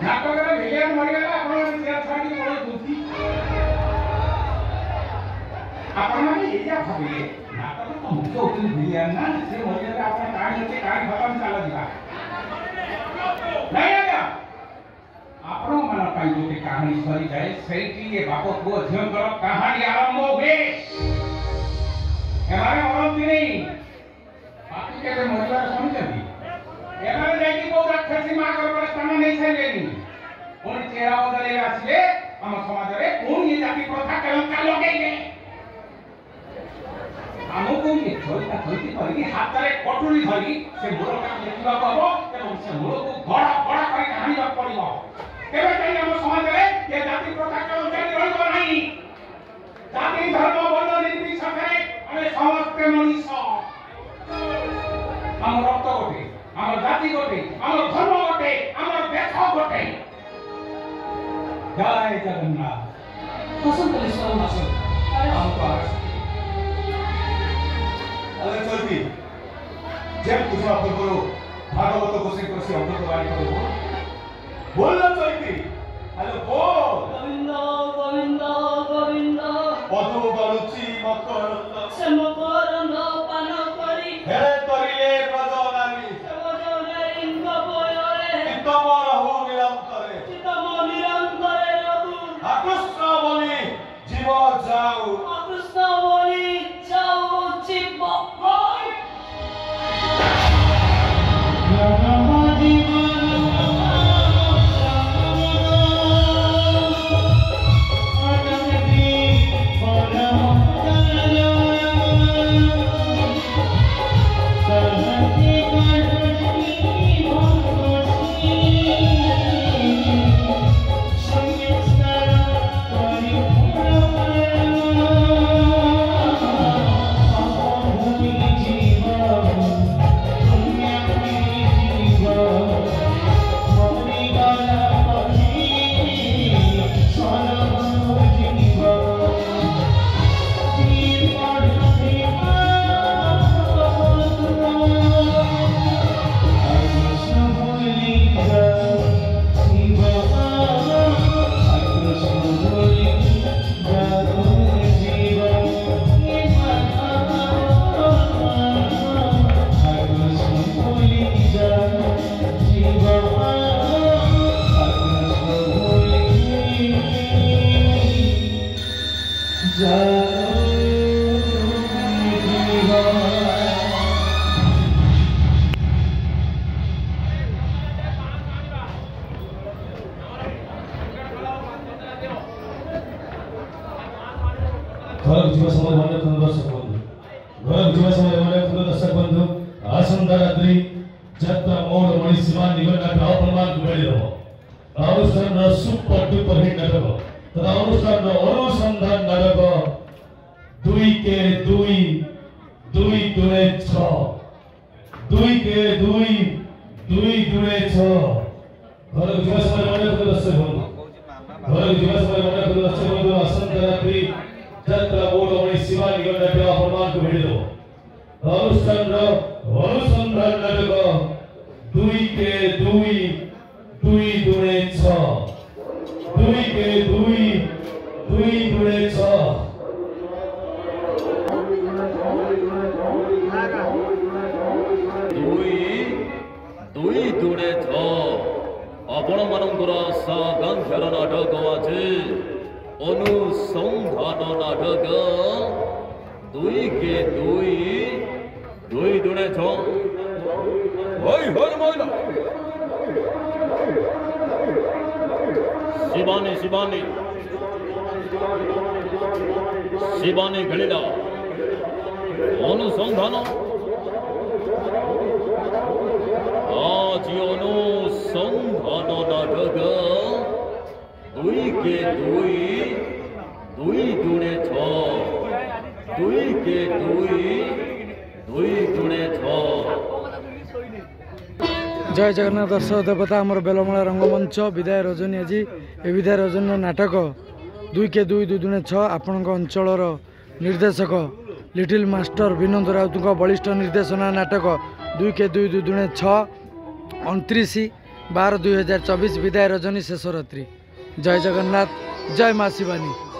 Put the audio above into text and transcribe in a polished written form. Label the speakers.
Speaker 1: नाटक विलेन मरिगला आपण चेयर छाडी पळो दुखी आपण माने एजा भाबिले नाटक तो मुख्य होतील विलेन ना से मरिगला आपण कहानी होते कहानी खत्म चाला दिला नहीं आया आपण मन पाई जो कहानी सरी जाए सेठी के बाप को झियो कर कहानी आरंभ हुए हमारे औरत नहीं बाकी के मरिगला समझी एबारे जाई को राक्षसी मां कर स्थान नहीं छलेनी उन चेहरा बदले आछले हम समाज रे कोन ये जाति प्रथा कलंका लगेइले हमको ये छोटा छोटी परी हाथ रे कटुरी धरी से मोर का देखिबा पाबो एवं से मोर को बड़ा बड़ा कर कहानी बा पड़िबो केबे जाई हम समाज रे ये जाति प्रथा कलंका रहइबो नाही जाति धर्म वर्ण निर्विशेषे ଆମେ ସମସ୍ତେ ମଣିଷ ଆମ ରକ୍ତ ଗୋଟେ ଆମର ଜାତି ଗୋଟେ ଆମର ଧର୍ମ ଗୋଟେ ଆମର ଦେଶ ଗୋଟେ ଜୟ ଜଗନ୍ନାଥ
Speaker 2: ବସନ୍ତଲେଶ୍ୱର ମାସ
Speaker 3: अरे चलती जब तुझा पूर्व भागवत गोसाई कृषि अमृत वाणी करो बोल ना चलती हेलो बोल
Speaker 2: गोविंद गोविंद गोविंद
Speaker 3: पदु बलुची मकर
Speaker 2: से मकर पान करी
Speaker 3: हे तरिले प्रजनानी
Speaker 2: प्रजनानी गबोयरे
Speaker 3: तमर हो निरंतरे
Speaker 2: चितम निरंतरे रघु
Speaker 3: कृष्ण बोली जीव जाऊ
Speaker 2: कृष्ण बोली जाऊ जीव
Speaker 4: आसंदा रात्रि जत्रा मोड़ मणि सीमा निगम अपमान बेड़ी अनुष्ठान सुपर डुपर हिट नाटक तथा अनुष्ठान अनुसंधान नाटक दुई के दुई दुई दुने छ दुई के दुई दुई दुने छ घर दिवस में मने को दर्शक बंधु घर दिवस में मने को दर्शक बंधु आसंदा रात्रि जत्रा मोड़ मणि सीमा निगम अपमान बेड़ी अनुष्ठान अनुसंधान नाटक दुई के दुई दुई दुने छ दुई के दुई दुई दुने छ
Speaker 5: दुई दुई दुने छ आपण मानकर सागांख्यर नाटक आज अनुसंधान नाटक दुई के दुई दुई दुने छ होय होय मोइला शिवानी शिवानी शिवानी घड़ीला अनुसंधान आज अनुसंधान नाटक दुई के दुई दुई दुने छ दुई के दुई दुई दुने छ
Speaker 6: जय जगन्नाथ दर्शक देवता आमर बेलमला रंगमंच विदाय रजनी आज ए विदाय रजनी नाटक दुई के दुई दुई दुने छ आपण अंचल निर्देशक लिटिल मास्टर विनोद राउत बलिष्ठ निर्देशना नाटक दुई के दुई दुई दुने छ 29 12/2024 विदाय रजनी शेष रात्रि। जय जगन्नाथ, जय माँ शिवानी।